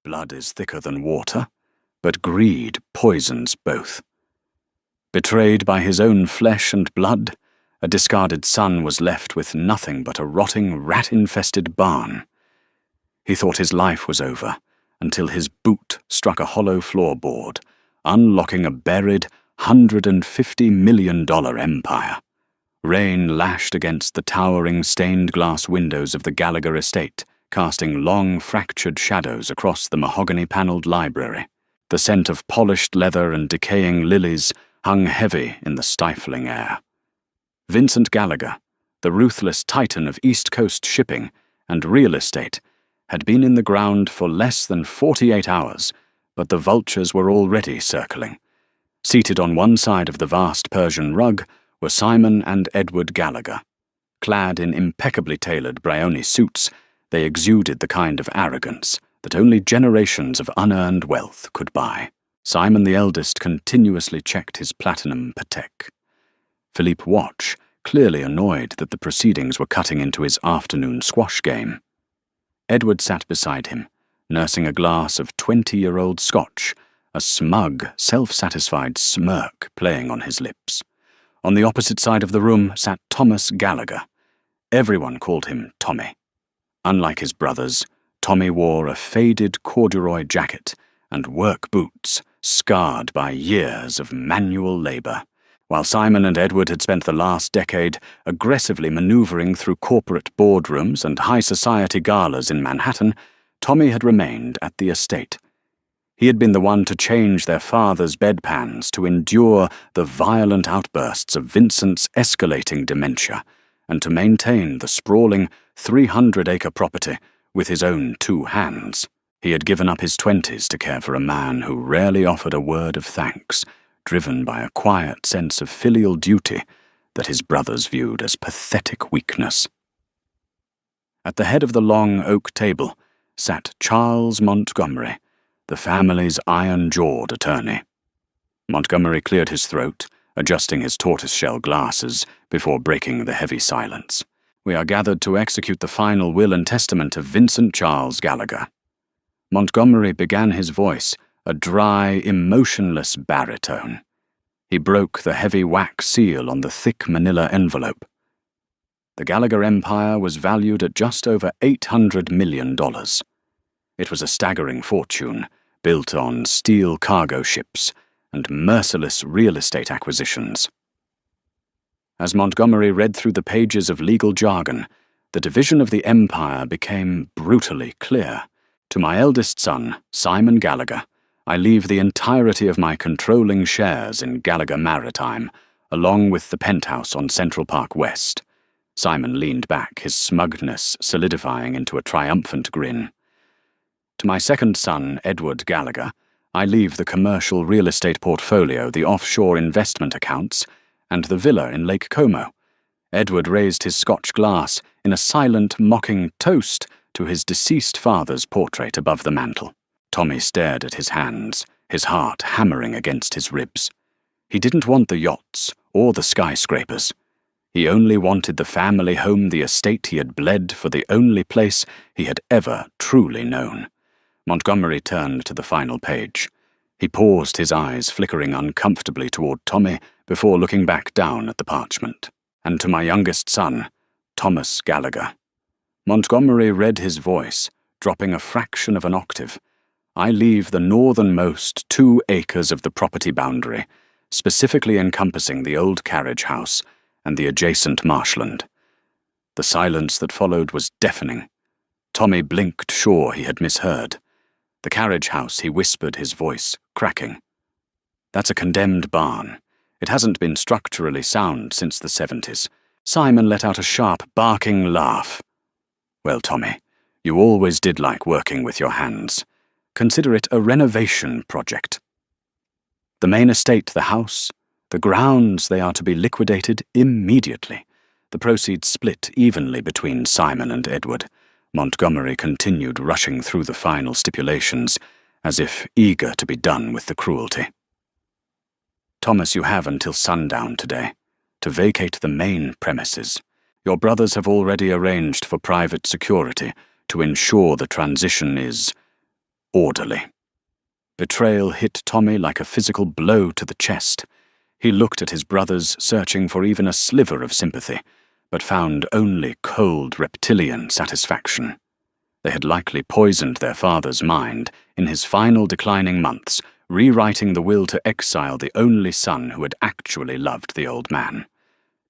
Blood is thicker than water, but greed poisons both. Betrayed by his own flesh and blood, a discarded son was left with nothing but a rotting, rat-infested barn. He thought his life was over, until his boot struck a hollow floorboard, unlocking a buried $150 million empire. Rain lashed against the towering stained-glass windows of the Gallagher estate, casting long, fractured shadows across the mahogany-panelled library. The scent of polished leather and decaying lilies hung heavy in the stifling air. Vincent Gallagher, the ruthless titan of East Coast shipping and real estate, had been in the ground for less than 48 hours, but the vultures were already circling. Seated on one side of the vast Persian rug were Simon and Edward Gallagher. Clad in impeccably tailored Brioni suits, they exuded the kind of arrogance that only generations of unearned wealth could buy. Simon the eldest continuously checked his platinum Patek. Philippe Watch, clearly annoyed that the proceedings were cutting into his afternoon squash game. Edward sat beside him, nursing a glass of 20-year-old scotch, a smug, self-satisfied smirk playing on his lips. On the opposite side of the room sat Thomas Gallagher. Everyone called him Tommy. Unlike his brothers, Tommy wore a faded corduroy jacket and work boots scarred by years of manual labor. While Simon and Edward had spent the last decade aggressively maneuvering through corporate boardrooms and high society galas in Manhattan, Tommy had remained at the estate. He had been the one to change their father's bedpans, to endure the violent outbursts of Vincent's escalating dementia, and to maintain the sprawling 300-acre property with his own 2 hands. He had given up his 20s to care for a man who rarely offered a word of thanks, driven by a quiet sense of filial duty that his brothers viewed as pathetic weakness. At the head of the long oak table sat Charles Montgomery, the family's iron-jawed attorney. Montgomery cleared his throat, adjusting his tortoiseshell glasses before breaking the heavy silence. "We are gathered to execute the final will and testament of Vincent Charles Gallagher." Montgomery began his voice, a dry, emotionless baritone. He broke the heavy wax seal on the thick manila envelope. The Gallagher empire was valued at just over $800 million. It was a staggering fortune, built on steel cargo ships and merciless real estate acquisitions. As Montgomery read through the pages of legal jargon, the division of the empire became brutally clear. "To my eldest son, Simon Gallagher, I leave the entirety of my controlling shares in Gallagher Maritime, along with the penthouse on Central Park West." Simon leaned back, his smugness solidifying into a triumphant grin. "To my second son, Edward Gallagher, I leave the commercial real estate portfolio, the offshore investment accounts, and the villa in Lake Como." Edward raised his Scotch glass in a silent, mocking toast to his deceased father's portrait above the mantel. Tommy stared at his hands, his heart hammering against his ribs. He didn't want the yachts or the skyscrapers. He only wanted the family home, the estate he had bled for, the only place he had ever truly known. Montgomery turned to the final page. He paused, his eyes flickering uncomfortably toward Tommy before looking back down at the parchment. "And to my youngest son, Thomas Gallagher." Montgomery read his voice, dropping a fraction of an octave. "I leave the northernmost 2 acres of the property boundary, specifically encompassing the old carriage house and the adjacent marshland." The silence that followed was deafening. Tommy blinked, sure he had misheard. "The carriage house," he whispered, his voice cracking. "That's a condemned barn. It hasn't been structurally sound since the 70s. Simon let out a sharp, barking laugh. "Well, Tommy, you always did like working with your hands. Consider it a renovation project. The main estate, the house, the grounds, they are to be liquidated immediately. The proceeds split evenly between Simon and Edward." Montgomery continued, rushing through the final stipulations, as if eager to be done with the cruelty. "Thomas, you have until sundown today to vacate the main premises. Your brothers have already arranged for private security to ensure the transition is orderly. Betrayal hit Tommy like a physical blow to the chest. He looked at his brothers, searching for even a sliver of sympathy, but found only cold reptilian satisfaction. They had likely poisoned their father's mind in his final declining months, rewriting the will to exile the only son who had actually loved the old man.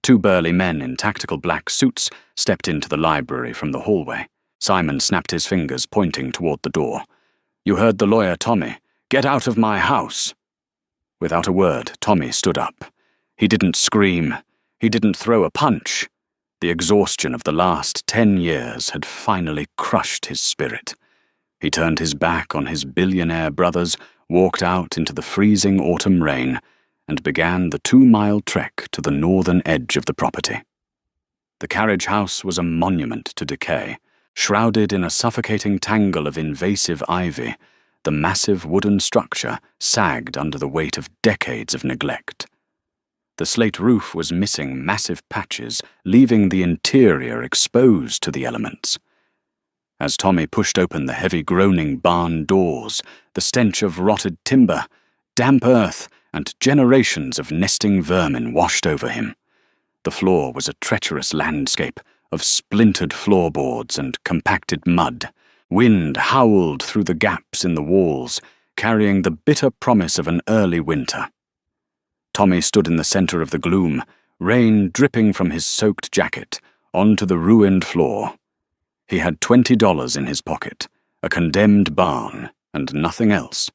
Two burly men in tactical black suits stepped into the library from the hallway. Simon snapped his fingers, pointing toward the door. "You heard the lawyer, Tommy. Get out of my house." Without a word, Tommy stood up. He didn't scream. He didn't throw a punch. The exhaustion of the last 10 years had finally crushed his spirit. He turned his back on his billionaire brothers, walked out into the freezing autumn rain, and began the 2-mile trek to the northern edge of the property. The carriage house was a monument to decay. Shrouded in a suffocating tangle of invasive ivy, the massive wooden structure sagged under the weight of decades of neglect. The slate roof was missing massive patches, leaving the interior exposed to the elements. As Tommy pushed open the heavy groaning barn doors, the stench of rotted timber, damp earth, and generations of nesting vermin washed over him. The floor was a treacherous landscape of splintered floorboards and compacted mud. Wind howled through the gaps in the walls, carrying the bitter promise of an early winter. Tommy stood in the center of the gloom, rain dripping from his soaked jacket onto the ruined floor. He had $20 in his pocket, a condemned barn, and nothing else.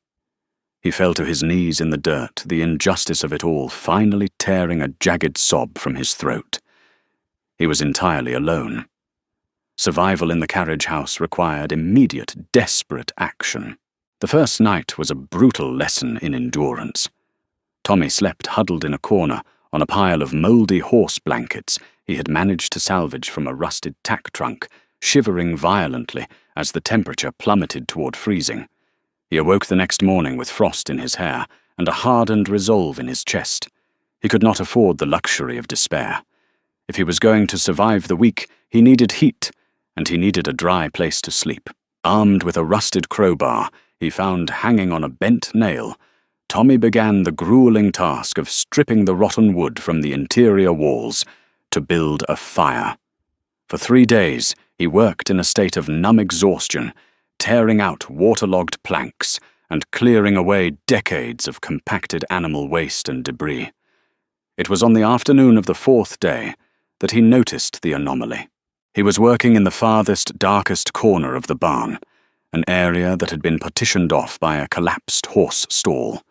He fell to his knees in the dirt, the injustice of it all finally tearing a jagged sob from his throat. He was entirely alone. Survival in the carriage house required immediate, desperate action. The first night was a brutal lesson in endurance. Tommy slept huddled in a corner on a pile of mouldy horse blankets he had managed to salvage from a rusted tack trunk, shivering violently as the temperature plummeted toward freezing. He awoke the next morning with frost in his hair and a hardened resolve in his chest. He could not afford the luxury of despair. If he was going to survive the week, he needed heat, and he needed a dry place to sleep. Armed with a rusted crowbar he found hanging on a bent nail, Tommy began the grueling task of stripping the rotten wood from the interior walls to build a fire. For 3 days, he worked in a state of numb exhaustion, tearing out waterlogged planks and clearing away decades of compacted animal waste and debris. It was on the afternoon of the 4th day that he noticed the anomaly. He was working in the farthest, darkest corner of the barn, an area that had been partitioned off by a collapsed horse stall.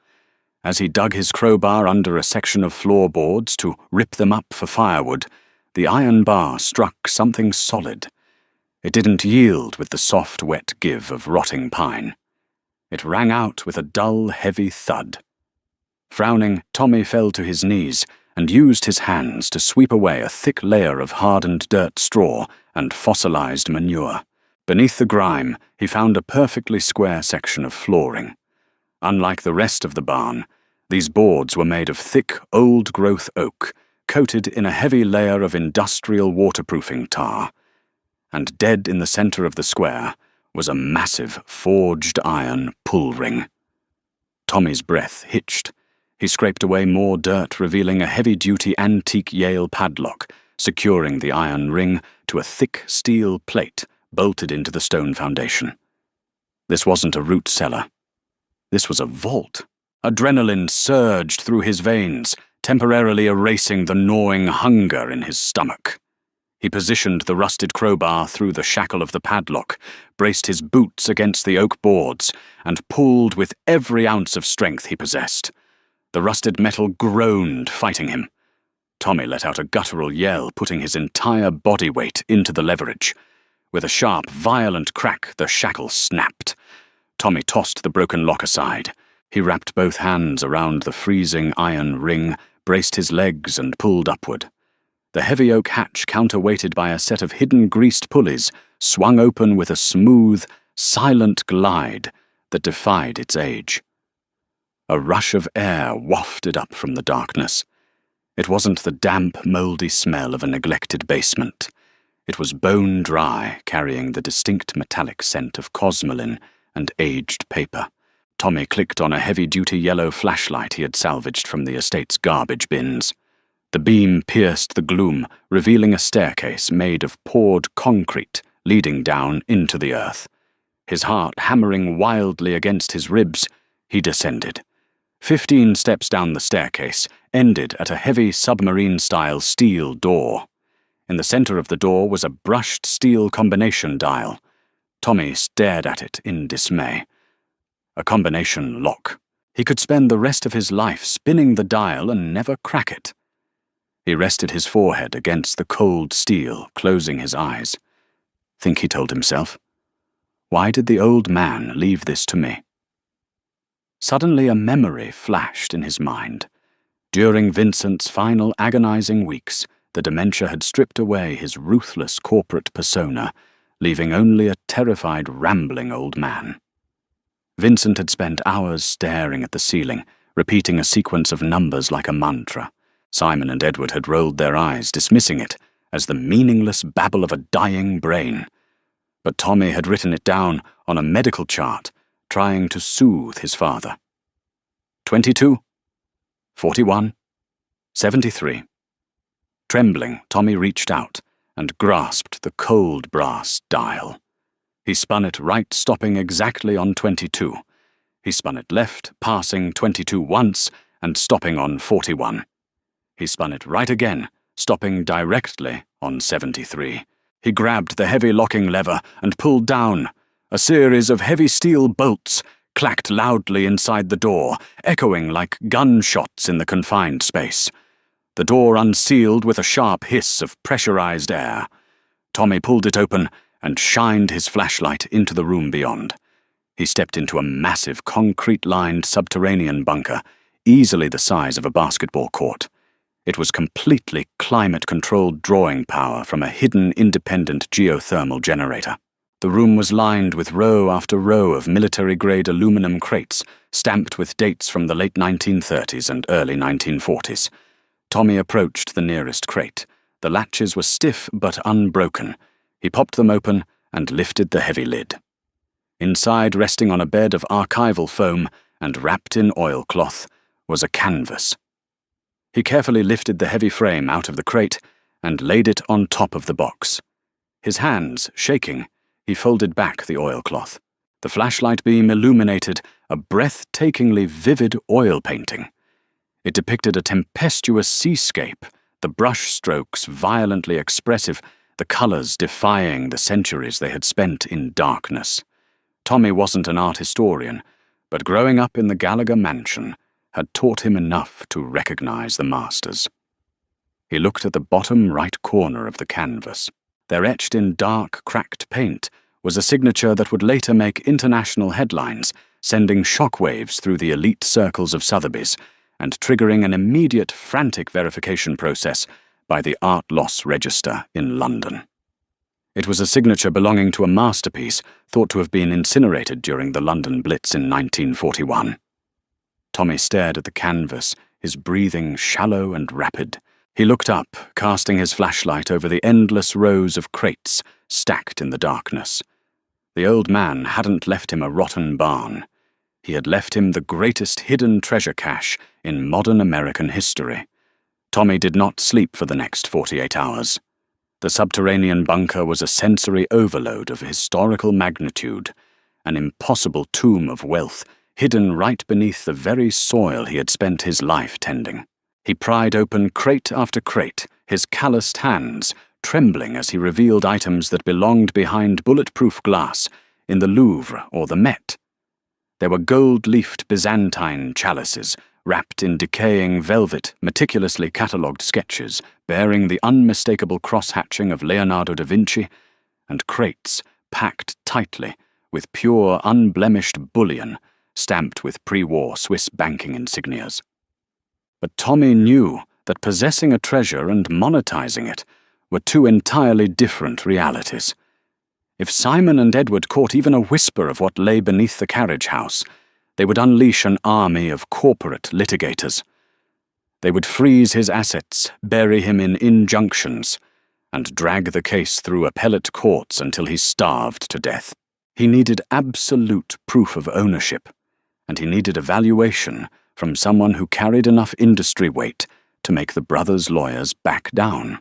As he dug his crowbar under a section of floorboards to rip them up for firewood, the iron bar struck something solid. It didn't yield with the soft, wet give of rotting pine. It rang out with a dull, heavy thud. Frowning, Tommy fell to his knees and used his hands to sweep away a thick layer of hardened dirt straw and fossilized manure. Beneath the grime, he found a perfectly square section of flooring. Unlike the rest of the barn, these boards were made of thick, old-growth oak, coated in a heavy layer of industrial waterproofing tar. And dead in the center of the square was a massive forged iron pull ring. Tommy's breath hitched. He scraped away more dirt, revealing a heavy-duty antique Yale padlock, securing the iron ring to a thick steel plate bolted into the stone foundation. This wasn't a root cellar. This was a vault. Adrenaline surged through his veins, temporarily erasing the gnawing hunger in his stomach. He positioned the rusted crowbar through the shackle of the padlock, braced his boots against the oak boards, and pulled with every ounce of strength he possessed. The rusted metal groaned, fighting him. Tommy let out a guttural yell, putting his entire body weight into the leverage. With a sharp, violent crack, the shackle snapped. Tommy tossed the broken lock aside. He wrapped both hands around the freezing iron ring, braced his legs, and pulled upward. The heavy oak hatch, counterweighted by a set of hidden greased pulleys, swung open with a smooth, silent glide that defied its age. A rush of air wafted up from the darkness. It wasn't the damp, mouldy smell of a neglected basement. It was bone dry, carrying the distinct metallic scent of cosmoline and aged paper. Tommy clicked on a heavy-duty yellow flashlight he had salvaged from the estate's garbage bins. The beam pierced the gloom, revealing a staircase made of poured concrete leading down into the earth. His heart hammering wildly against his ribs, he descended. 15 steps down the staircase ended at a heavy submarine-style steel door. In the center of the door was a brushed steel combination dial. Tommy stared at it in dismay. A combination lock. He could spend the rest of his life spinning the dial and never crack it. He rested his forehead against the cold steel, closing his eyes. Think, he told himself. Why did the old man leave this to me? Suddenly a memory flashed in his mind. During Vincent's final agonizing weeks, the dementia had stripped away his ruthless corporate persona, leaving only a terrified, rambling old man. Vincent had spent hours staring at the ceiling, repeating a sequence of numbers like a mantra. Simon and Edward had rolled their eyes, dismissing it as the meaningless babble of a dying brain. But Tommy had written it down on a medical chart, trying to soothe his father. 22, 41, 73. Trembling, Tommy reached out and grasped the cold brass dial. He spun it right, stopping exactly on 22. He spun it left, passing 22 once and stopping on 41. He spun it right again, stopping directly on 73. He grabbed the heavy locking lever and pulled down. A series of heavy steel bolts clacked loudly inside the door, echoing like gunshots in the confined space. The door unsealed with a sharp hiss of pressurized air. Tommy pulled it open and shined his flashlight into the room beyond. He stepped into a massive concrete-lined subterranean bunker, easily the size of a basketball court. It was completely climate-controlled drawing power from a hidden independent geothermal generator. The room was lined with row after row of military-grade aluminum crates, stamped with dates from the late 1930s and early 1940s. Tommy approached the nearest crate. The latches were stiff but unbroken. He popped them open and lifted the heavy lid. Inside, resting on a bed of archival foam and wrapped in oilcloth, was a canvas. He carefully lifted the heavy frame out of the crate and laid it on top of the box. His hands shaking, he folded back the oilcloth. The flashlight beam illuminated a breathtakingly vivid oil painting. It depicted a tempestuous seascape, the brush strokes violently expressive, the colors defying the centuries they had spent in darkness. Tommy wasn't an art historian, but growing up in the Gallagher mansion had taught him enough to recognize the masters. He looked at the bottom right corner of the canvas. There, etched in dark, cracked paint, was a signature that would later make international headlines, sending shockwaves through the elite circles of Sotheby's and triggering an immediate, frantic verification process by the Art Loss Register in London. It was a signature belonging to a masterpiece thought to have been incinerated during the London Blitz in 1941. Tommy stared at the canvas, his breathing shallow and rapid. He looked up, casting his flashlight over the endless rows of crates stacked in the darkness. The old man hadn't left him a rotten barn. He had left him the greatest hidden treasure cache in modern American history. Tommy did not sleep for the next 48 hours. The subterranean bunker was a sensory overload of historical magnitude, an impossible tomb of wealth hidden right beneath the very soil he had spent his life tending. He pried open crate after crate, his calloused hands trembling as he revealed items that belonged behind bulletproof glass in the Louvre or the Met. There were gold-leafed Byzantine chalices, wrapped in decaying velvet, meticulously catalogued sketches bearing the unmistakable cross-hatching of Leonardo da Vinci, and crates packed tightly with pure, unblemished bullion stamped with pre-war Swiss banking insignias. But Tommy knew that possessing a treasure and monetizing it were two entirely different realities. If Simon and Edward caught even a whisper of what lay beneath the carriage house, they would unleash an army of corporate litigators. They would freeze his assets, bury him in injunctions, and drag the case through appellate courts until he starved to death. He needed absolute proof of ownership, and he needed a valuation from someone who carried enough industry weight to make the brothers' lawyers back down.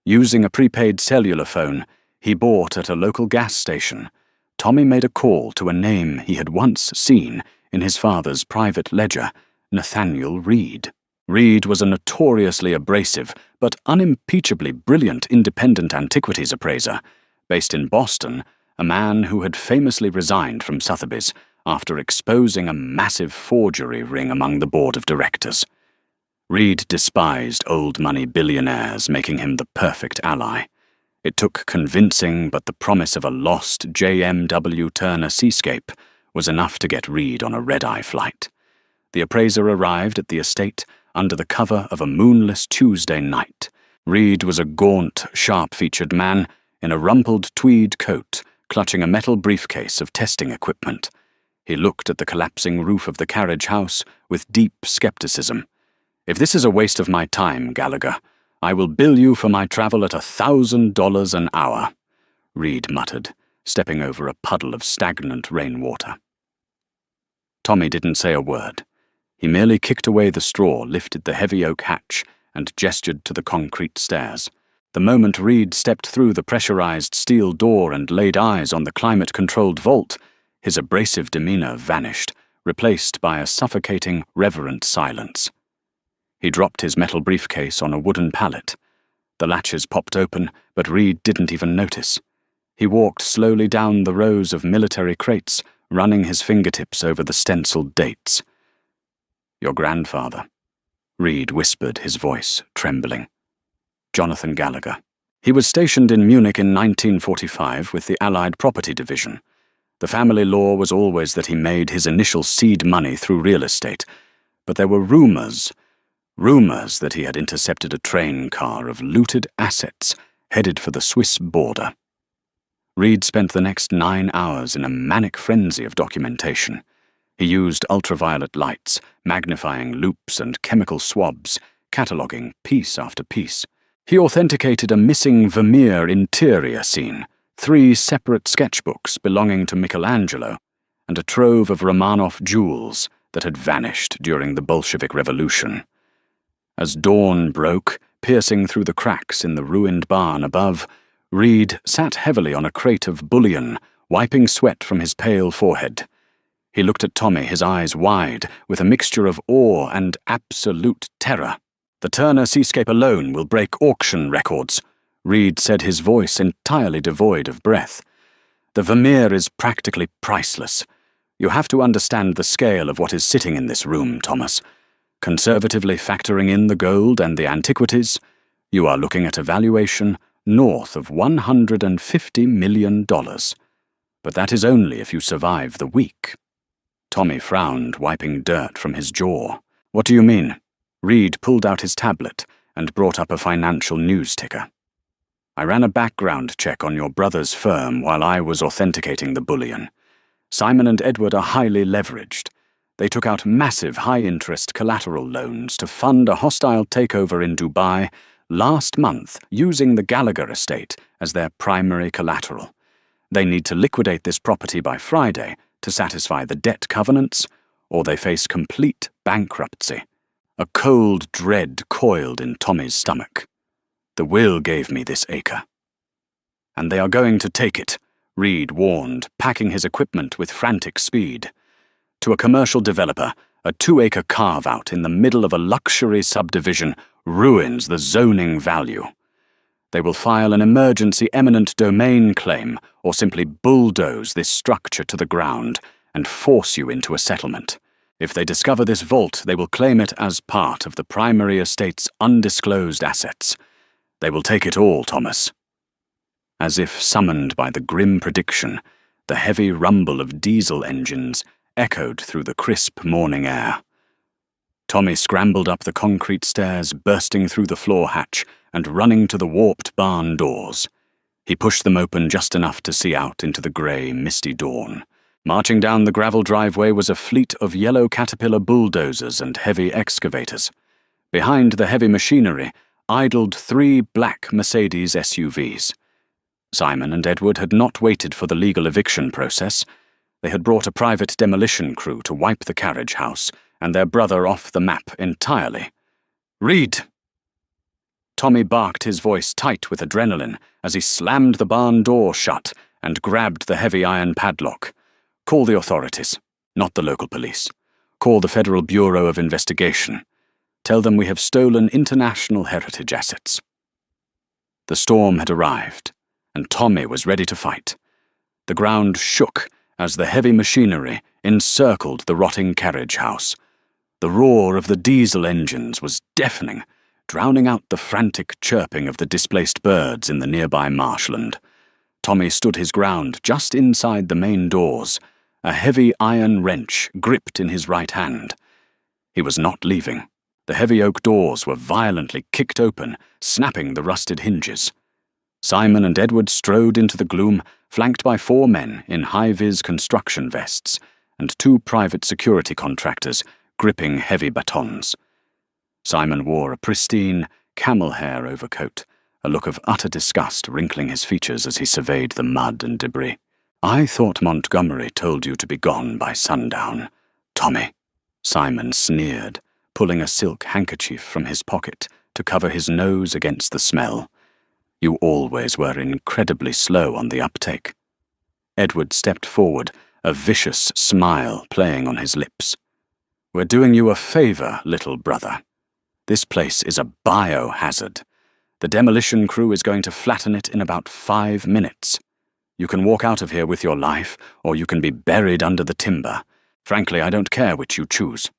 Using a prepaid cellular phone he bought at a local gas station, Tommy made a call to a name he had once seen in his father's private ledger, Nathaniel Reed. Reed was a notoriously abrasive but unimpeachably brilliant independent antiquities appraiser, based in Boston, a man who had famously resigned from Sotheby's after exposing a massive forgery ring among the board of directors. Reed despised old money billionaires, making him the perfect ally. It took convincing, but the promise of a lost JMW Turner seascape was enough to get Reed on a red-eye flight. The appraiser arrived at the estate under the cover of a moonless Tuesday night. Reed was a gaunt, sharp-featured man in a rumpled tweed coat, clutching a metal briefcase of testing equipment. He looked at the collapsing roof of the carriage house with deep skepticism. "If this is a waste of my time, Gallagher, I will bill you for my travel at $1,000 an hour," Reed muttered, stepping over a puddle of stagnant rainwater. Tommy didn't say a word. He merely kicked away the straw, lifted the heavy oak hatch, and gestured to the concrete stairs. The moment Reed stepped through the pressurized steel door and laid eyes on the climate-controlled vault, his abrasive demeanor vanished, replaced by a suffocating, reverent silence. He dropped his metal briefcase on a wooden pallet. The latches popped open, but Reed didn't even notice. He walked slowly down the rows of military crates, running his fingertips over the stenciled dates. "Your grandfather," Reed whispered, his voice trembling. "Jonathan Gallagher. He was stationed in Munich in 1945 with the Allied Property Division. The family law was always that he made his initial seed money through real estate, but there were rumors that he had intercepted a train car of looted assets headed for the Swiss border." Reed spent the next 9 hours in a manic frenzy of documentation. He used ultraviolet lights, magnifying loupes and chemical swabs, cataloguing piece after piece. He authenticated a missing Vermeer interior scene, 3 separate sketchbooks belonging to Michelangelo, and a trove of Romanov jewels that had vanished during the Bolshevik Revolution. As dawn broke, piercing through the cracks in the ruined barn above, Reed sat heavily on a crate of bullion, wiping sweat from his pale forehead. He looked at Tommy, his eyes wide, with a mixture of awe and absolute terror. "The Turner seascape alone will break auction records," Reed said, his voice entirely devoid of breath. "The Vermeer is practically priceless. You have to understand the scale of what is sitting in this room, Thomas. Conservatively factoring in the gold and the antiquities, you are looking at a valuation north of $150 million. But that is only if you survive the week." Tommy frowned, wiping dirt from his jaw. "What do you mean?" Reed pulled out his tablet and brought up a financial news ticker. "I ran a background check on your brother's firm while I was authenticating the bullion. Simon and Edward are highly leveraged. They took out massive high-interest collateral loans to fund a hostile takeover in Dubai last month using the Gallagher estate as their primary collateral. They need to liquidate this property by Friday to satisfy the debt covenants, or they face complete bankruptcy." A cold dread coiled in Tommy's stomach. "The will gave me this acre." "And they are going to take it," Reed warned, packing his equipment with frantic speed. To a commercial developer, a 2-acre carve-out in the middle of a luxury subdivision ruins the zoning value. They will file an emergency eminent domain claim or simply bulldoze this structure to the ground and force you into a settlement. If they discover this vault, they will claim it as part of the primary estate's undisclosed assets. They will take it all, Thomas. As if summoned by the grim prediction, the heavy rumble of diesel engines echoed through the crisp morning air. Tommy scrambled up the concrete stairs, bursting through the floor hatch and running to the warped barn doors. He pushed them open just enough to see out into the grey, misty dawn. Marching down the gravel driveway was a fleet of yellow Caterpillar bulldozers and heavy excavators. Behind the heavy machinery idled 3 black Mercedes SUVs. Simon and Edward had not waited for the legal eviction process. They had brought a private demolition crew to wipe the carriage house and their brother off the map entirely. "Read!" Tommy barked, his voice tight with adrenaline, as he slammed the barn door shut and grabbed the heavy iron padlock. "Call the authorities, not the local police. Call the Federal Bureau of Investigation. Tell them we have stolen international heritage assets." The storm had arrived, and Tommy was ready to fight. The ground shook as the heavy machinery encircled the rotting carriage house. The roar of the diesel engines was deafening, drowning out the frantic chirping of the displaced birds in the nearby marshland. Tommy stood his ground just inside the main doors, a heavy iron wrench gripped in his right hand. He was not leaving. The heavy oak doors were violently kicked open, snapping the rusted hinges. Simon and Edward strode into the gloom, flanked by 4 men in high-vis construction vests and 2 private security contractors gripping heavy batons. Simon wore a pristine, camel-hair overcoat, a look of utter disgust wrinkling his features as he surveyed the mud and debris. "I thought Montgomery told you to be gone by sundown, Tommy," Simon sneered, pulling a silk handkerchief from his pocket to cover his nose against the smell. "You always were incredibly slow on the uptake." Edward stepped forward, a vicious smile playing on his lips. "We're doing you a favor, little brother. This place is a biohazard. The demolition crew is going to flatten it in about 5 minutes. You can walk out of here with your life, or you can be buried under the timber. Frankly, I don't care which you choose."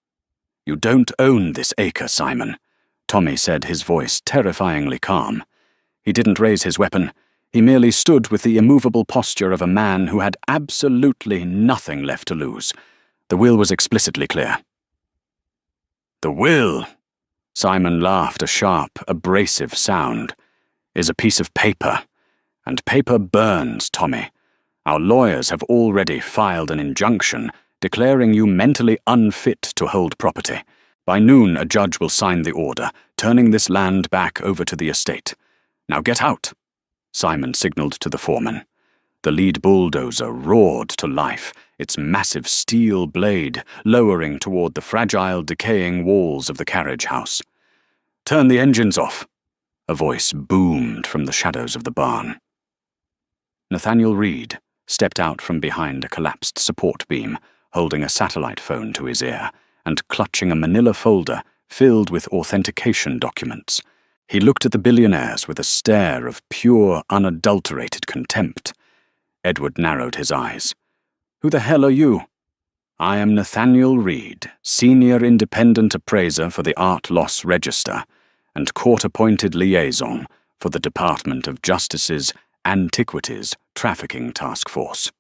"You don't own this acre, Simon," Tommy said, his voice terrifyingly calm. He didn't raise his weapon. He merely stood with the immovable posture of a man who had absolutely nothing left to lose. The will was explicitly clear. "The will," Simon laughed, a sharp, abrasive sound, "is a piece of paper. And paper burns, Tommy. Our lawyers have already filed an injunction declaring you mentally unfit to hold property. By noon, a judge will sign the order, turning this land back over to the estate. Now get out," Simon signaled to the foreman. The lead bulldozer roared to life, its massive steel blade lowering toward the fragile, decaying walls of the carriage house. "Turn the engines off," a voice boomed from the shadows of the barn. Nathaniel Reed stepped out from behind a collapsed support beam, holding a satellite phone to his ear and clutching a manila folder filled with authentication documents. He looked at the billionaires with a stare of pure, unadulterated contempt. Edward narrowed his eyes. "Who the hell are you?" "I am Nathaniel Reed, Senior Independent Appraiser for the Art Loss Register and Court-Appointed Liaison for the Department of Justice's Antiquities Trafficking Task Force."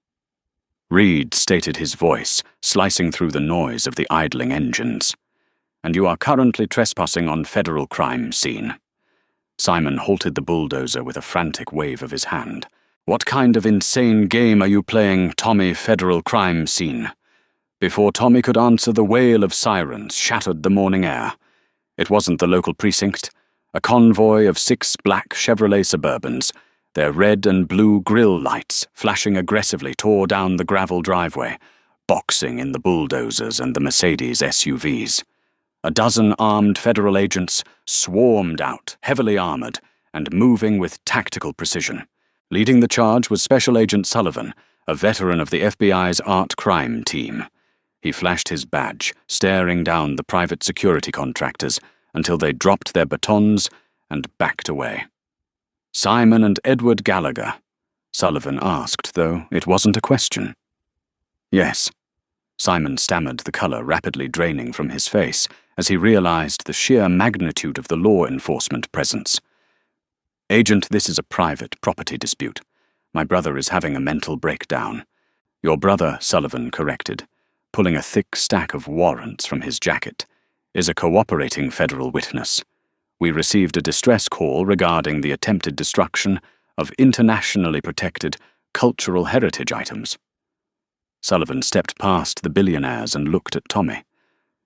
Reed stated his voice, slicing through the noise of the idling engines. "And you are currently trespassing on federal crime scene." Simon halted the bulldozer with a frantic wave of his hand. "What kind of insane game are you playing, Tommy Federal Crime Scene?" Before Tommy could answer, the wail of sirens shattered the morning air. It wasn't the local precinct. A convoy of 6 black Chevrolet Suburbans, their red and blue grille lights flashing aggressively, tore down the gravel driveway, boxing in the bulldozers and the Mercedes SUVs. A dozen armed federal agents swarmed out, heavily armored, and moving with tactical precision. Leading the charge was Special Agent Sullivan, a veteran of the FBI's art crime team. He flashed his badge, staring down the private security contractors until they dropped their batons and backed away. "Simon and Edward Gallagher?" Sullivan asked, though it wasn't a question. "Yes." Simon stammered, the color rapidly draining from his face as he realized the sheer magnitude of the law enforcement presence. "Agent, this is a private property dispute. My brother is having a mental breakdown." "Your brother," Sullivan corrected, pulling a thick stack of warrants from his jacket, "is a cooperating federal witness. We received a distress call regarding the attempted destruction of internationally protected cultural heritage items." Sullivan stepped past the billionaires and looked at Tommy.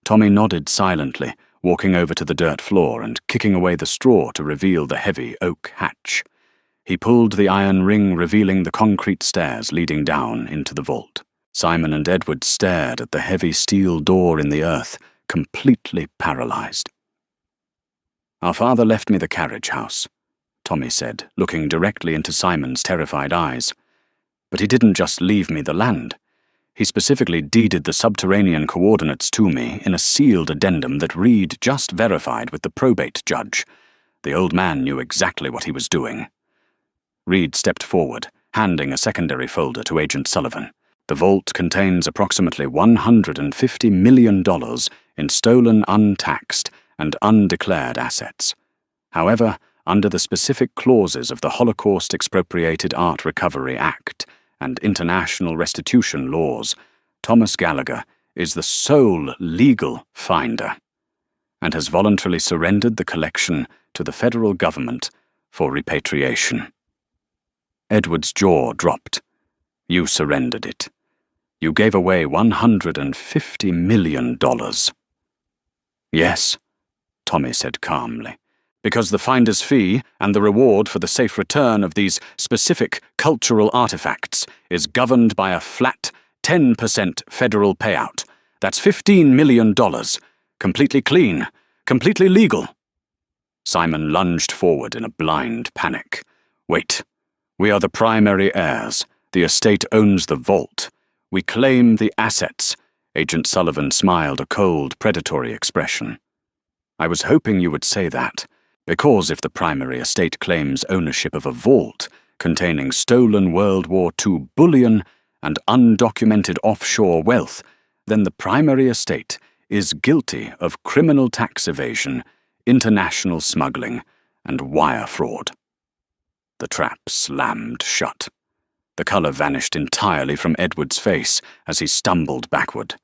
Tommy nodded silently, walking over to the dirt floor and kicking away the straw to reveal the heavy oak hatch. He pulled the iron ring, revealing the concrete stairs leading down into the vault. Simon and Edward stared at the heavy steel door in the earth, completely paralyzed. "Our father left me the carriage house," Tommy said, looking directly into Simon's terrified eyes. "But he didn't just leave me the land. He specifically deeded the subterranean coordinates to me in a sealed addendum that Reed just verified with the probate judge. The old man knew exactly what he was doing." Reed stepped forward, handing a secondary folder to Agent Sullivan. "The vault contains approximately $150 million in stolen, untaxed, and undeclared assets. However, under the specific clauses of the Holocaust Expropriated Art Recovery Act and international restitution laws, Thomas Gallagher is the sole legal finder and has voluntarily surrendered the collection to the federal government for repatriation." Edward's jaw dropped. "You surrendered it. You gave away $150 million. "Yes," Tommy said calmly, "because the finder's fee and the reward for the safe return of these specific cultural artifacts is governed by a flat 10% federal payout. That's $15 million. Completely clean, completely legal." Simon lunged forward in a blind panic. "Wait. We are the primary heirs. The estate owns the vault. We claim the assets." Agent Sullivan smiled a cold, predatory expression. "I was hoping you would say that, because if the primary estate claims ownership of a vault containing stolen World War II bullion and undocumented offshore wealth, then the primary estate is guilty of criminal tax evasion, international smuggling, and wire fraud." The trap slammed shut. The color vanished entirely from Edward's face as he stumbled backward.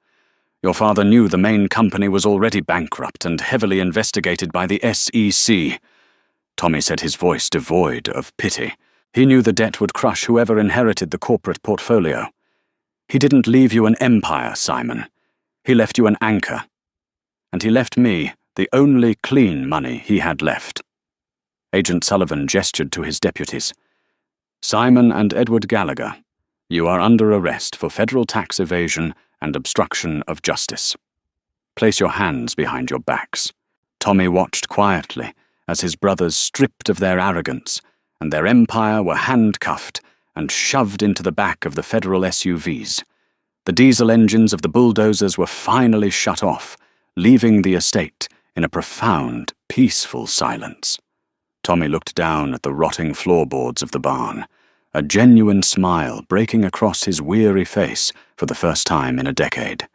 "Your father knew the main company was already bankrupt and heavily investigated by the SEC. Tommy said, his voice devoid of pity. "He knew the debt would crush whoever inherited the corporate portfolio. He didn't leave you an empire, Simon. He left you an anchor. And he left me the only clean money he had left." Agent Sullivan gestured to his deputies. "Simon and Edward Gallagher, you are under arrest for federal tax evasion and obstruction of justice. Place your hands behind your backs." Tommy watched quietly as his brothers, stripped of their arrogance and their empire, were handcuffed and shoved into the back of the federal SUVs. The diesel engines of the bulldozers were finally shut off, leaving the estate in a profound, peaceful silence. Tommy looked down at the rotting floorboards of the barn, a genuine smile breaking across his weary face for the first time in a decade.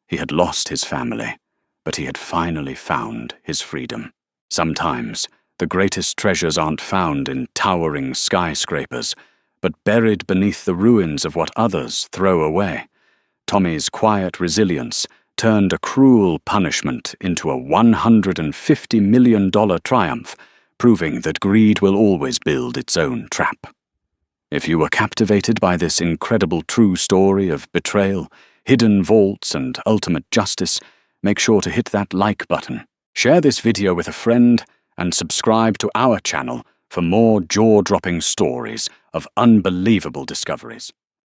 He had lost his family, but he had finally found his freedom. Sometimes, the greatest treasures aren't found in towering skyscrapers, but buried beneath the ruins of what others throw away. Tommy's quiet resilience turned a cruel punishment into a $150 million triumph, proving that greed will always build its own trap. If you were captivated by this incredible true story of betrayal, hidden vaults, and ultimate justice, make sure to hit that like button. Share this video with a friend and subscribe to our channel for more jaw-dropping stories of unbelievable discoveries.